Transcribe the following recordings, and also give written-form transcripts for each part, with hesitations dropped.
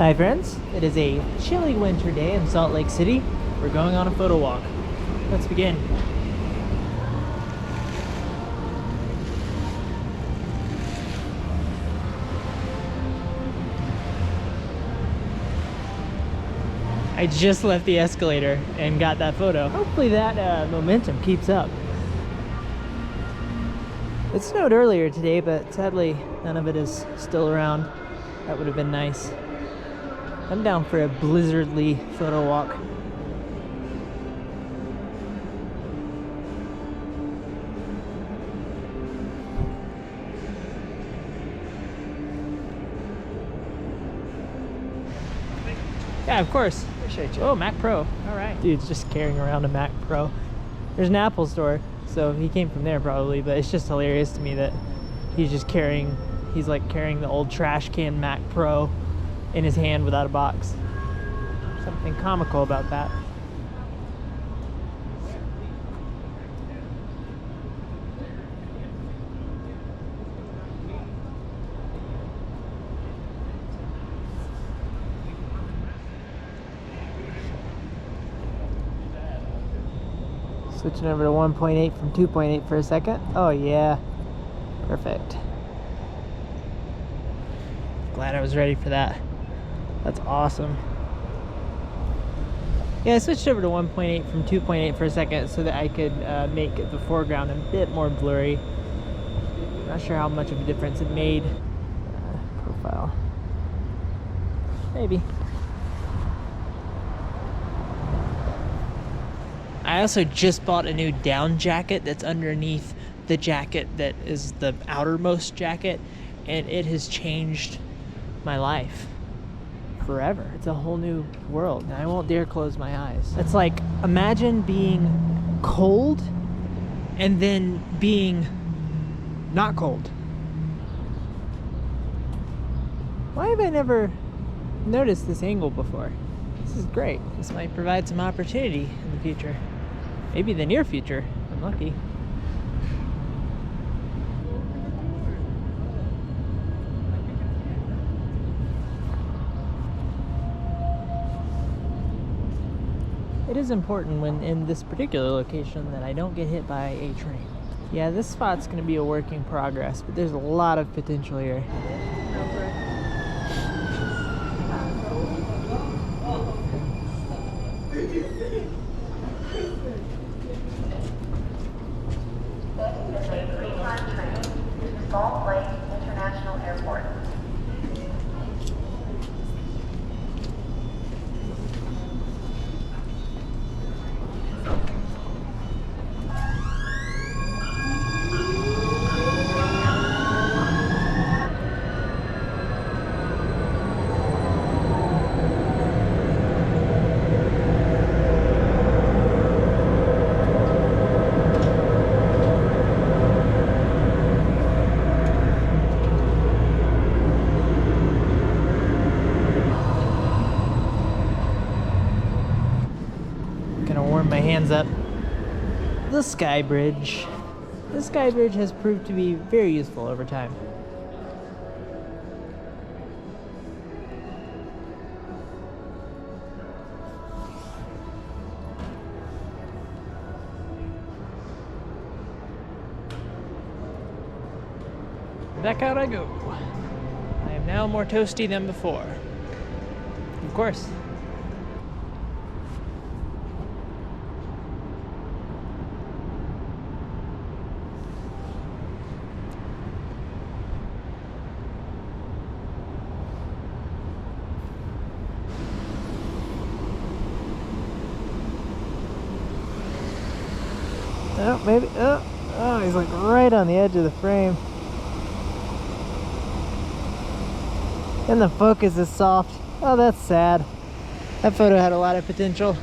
Hi friends, it is a chilly winter day in Salt Lake City. We're going on a photo walk. Let's begin. I just left the escalator and got that photo. Hopefully that momentum keeps up. It snowed earlier today, but sadly none of it is still around. That would have been nice. I'm down for a blizzardly photo walk. Yeah, of course. Appreciate you. Oh, Mac Pro. All right. Dude's just carrying around a Mac Pro. There's an Apple store, so he came from there probably, but it's just hilarious to me that he's just carrying, he's like carrying the old trash can Mac Pro in his hand without a box. Something comical about that. Switching over to 1.8 from 2.8 for a second. Oh yeah, perfect. Glad I was ready for that. That's awesome. Yeah, I switched over to 1.8 from 2.8 for a second so that I could make the foreground a bit more blurry. Not sure how much of a difference it made. Profile. Maybe. I also just bought a new down jacket that's underneath the jacket that is the outermost jacket, and it has changed my life forever. It's a whole new world, and I won't dare close my eyes. It's like, imagine being cold and then being not cold. Why have I never noticed this angle before? This is great. This might provide some opportunity in the future. Maybe the near future. I'm lucky. It is important when in this particular location that I don't get hit by a train. Yeah, this spot's going to be a work in progress, but there's a lot of potential here. Salt Lake International Airport. My hands up. The Sky Bridge. The Sky Bridge has proved to be very useful over time. Back out I go. I am now more toasty than before. Of course. Oh, maybe. Oh, he's like right on the edge of the frame. And the focus is soft. Oh, that's sad. That photo had a lot of potential.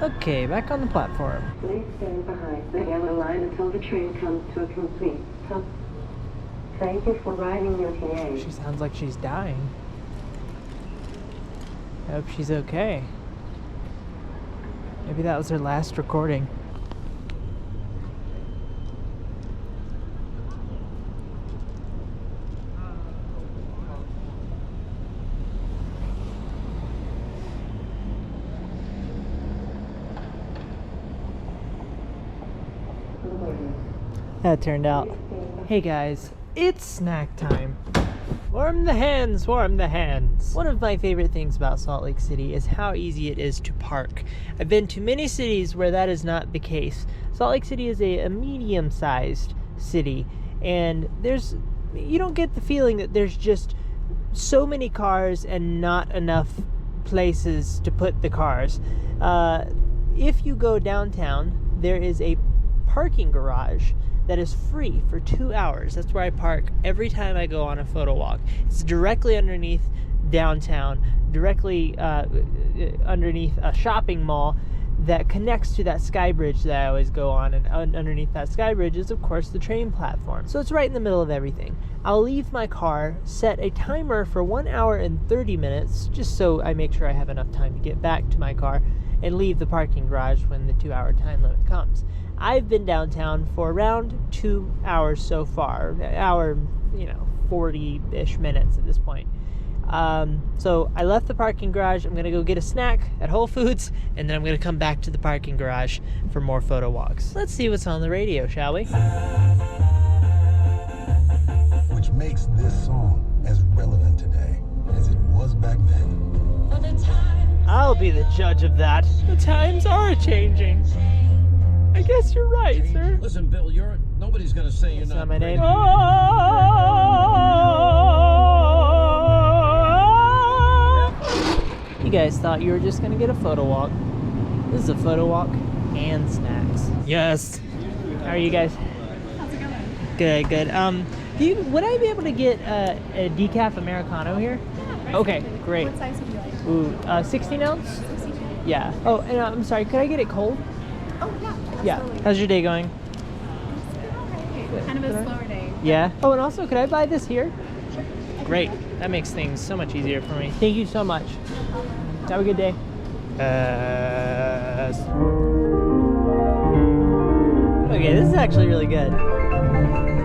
Okay, back on the platform. Please stand behind the yellow line until the train comes to a complete stop. Thank you for riding your TA. She sounds like she's dying. I hope she's okay. Maybe that was her last recording. That turned out. Hey guys, it's snack time. Warm the hands, warm the hands. One of my favorite things about Salt Lake City is how easy it is to park. I've been to many cities where that is not the case. Salt Lake City is a medium-sized city, and you don't get the feeling that there's just so many cars and not enough places to put the cars. If you go downtown, there is a parking garage that is free for 2 hours. That's where I park every time I go on a photo walk. It's directly underneath downtown, directly underneath a shopping mall that connects to that sky bridge that I always go on, and underneath that sky bridge is of course the train platform. So it's right in the middle of everything. I'll leave my car, set a timer for 1 hour and 30 minutes, just so I make sure I have enough time to get back to my car, and leave the parking garage when the 2 hour time limit comes. I've been downtown for around 2 hours so far, an hour, 40-ish minutes at this point. So I left the parking garage. I'm gonna go get a snack at Whole Foods, and then I'm gonna come back to the parking garage for more photo walks. Let's see what's on the radio, shall we? Which makes this song as relevant today as it was back then. I'll be the judge of that. The times are changing. I guess you're right, sir. Listen, Bill, nobody's gonna say you're That's not not my great. name. You guys thought you were just gonna get a photo walk. This is a photo walk and snacks. Yes. How are you guys? How's it going? Good, good. Would I be able to get a decaf Americano here? Yeah, Okay, great. What size would you like? Ooh, 16 ounce? 62? Yeah. Oh, and I'm sorry, could I get it cold? Oh, yeah. Yeah. Absolutely. How's your day going? Okay. Kind of a slower day. Yeah. Oh, and also, could I buy this here? Great. That makes things so much easier for me. Thank you so much. Have a good day. Okay, this is actually really good.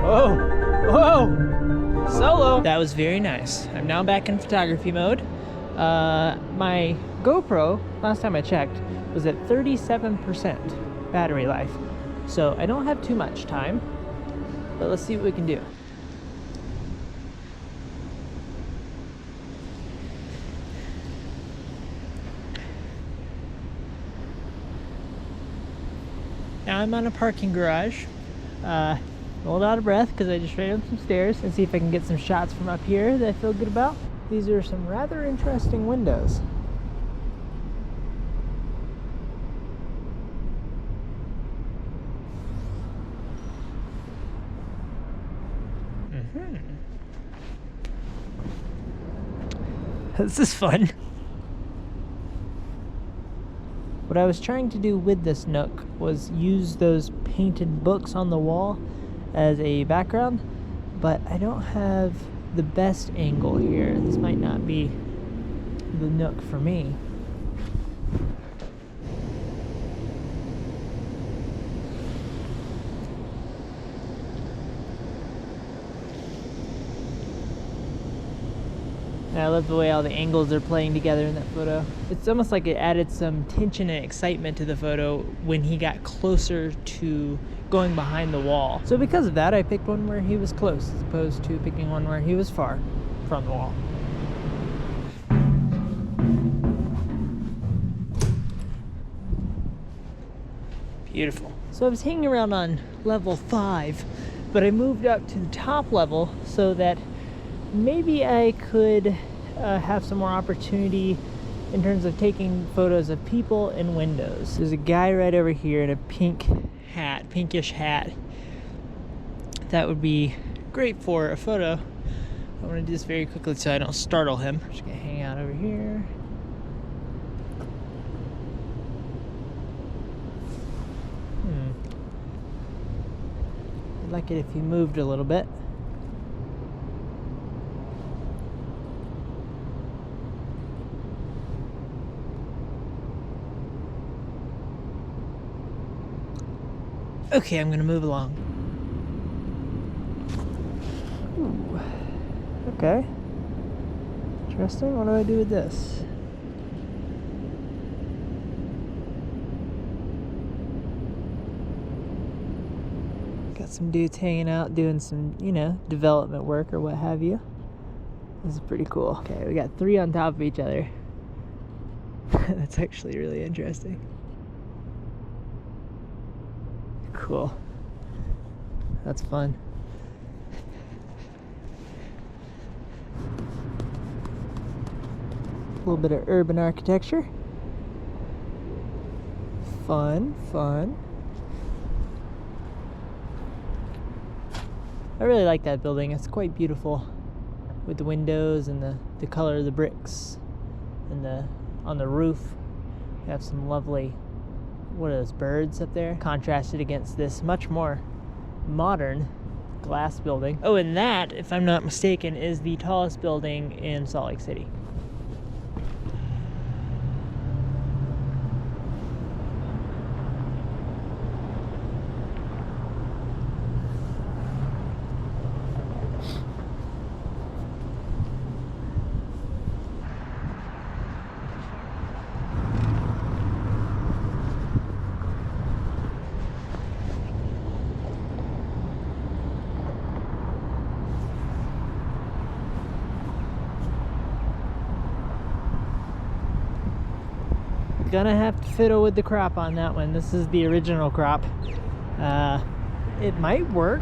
Whoa. Whoa. Solo. That was very nice. I'm now back in photography mode. My GoPro, last time I checked, was at 37% battery life. So I don't have too much time, but let's see what we can do. Now I'm on a parking garage. A little out of breath because I just ran up some stairs, and see if I can get some shots from up here that I feel good about. These are some rather interesting windows. This is fun. What I was trying to do with this nook was use those painted books on the wall as a background, but I don't have the best angle here. This might not be the nook for me. And I love the way all the angles are playing together in that photo. It's almost like it added some tension and excitement to the photo when he got closer to going behind the wall. So because of that, I picked one where he was close as opposed to picking one where he was far from the wall. Beautiful. So I was hanging around on level 5, but I moved up to the top level so that maybe I could have some more opportunity in terms of taking photos of people and windows. There's a guy right over here in a pink hat, pinkish hat. That would be great for a photo. I want to do this very quickly so I don't startle him. I'm just gonna hang out over here. I'd like it if he moved a little bit. Okay, I'm gonna move along. Ooh. Okay. Interesting. What do I do with this? Got some dudes hanging out doing some, you know, development work or what have you. This is pretty cool. Okay, we got 3 on top of each other. That's actually really interesting. Cool. That's fun. A little bit of urban architecture. Fun, fun. I really like that building. It's quite beautiful with the windows and the color of the bricks. And on the roof, you have some lovely, what are those, birds up there? Contrasted against this much more modern glass building. Oh, and that, if I'm not mistaken, is the tallest building in Salt Lake City. Gonna have to fiddle with the crop on that one. This is the original crop. It might work.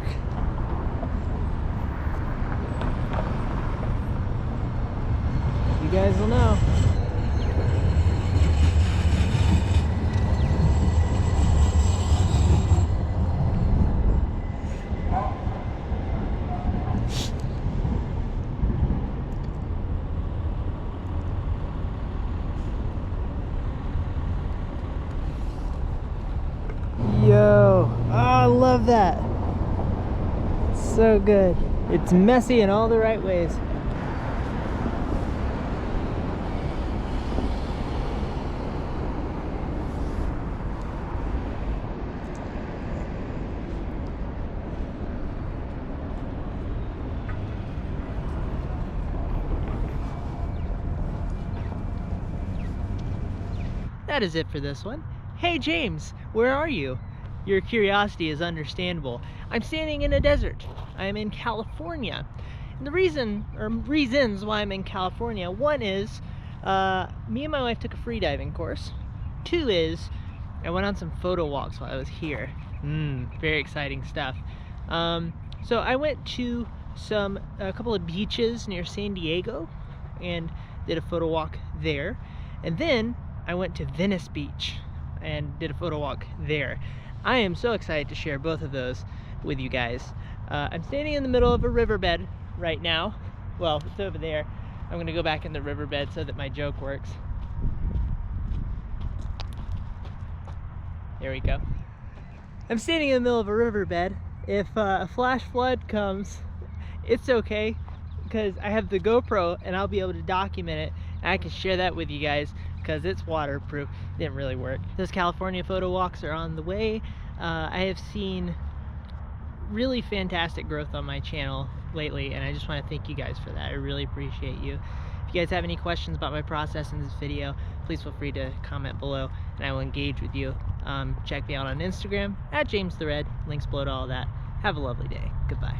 You guys will know. Yo, oh, I love that. So good. It's messy in all the right ways. That is it for this one. Hey James, where are you? Your curiosity is understandable. I'm standing in a desert. I am in California. And the reasons why I'm in California, one is me and my wife took a free diving course. 2 is I went on some photo walks while I was here. Very exciting stuff. So I went to a couple of beaches near San Diego and did a photo walk there. And then I went to Venice Beach and did a photo walk there. I am so excited to share both of those with you guys. I'm standing in the middle of a riverbed right now. Well, it's over there. I'm gonna go back in the riverbed so that my joke works. There we go. I'm standing in the middle of a riverbed. If a flash flood comes, it's okay, because I have the GoPro and I'll be able to document it, and I can share that with you guys because it's waterproof. It didn't really work. Those California photo walks are on the way. I have seen really fantastic growth on my channel lately, and I just want to thank you guys for that. I really appreciate you. If you guys have any questions about my process in this video, please feel free to comment below and I will engage with you. Check me out on Instagram @JamesTheRed. Links below to all that. Have a lovely day. Goodbye.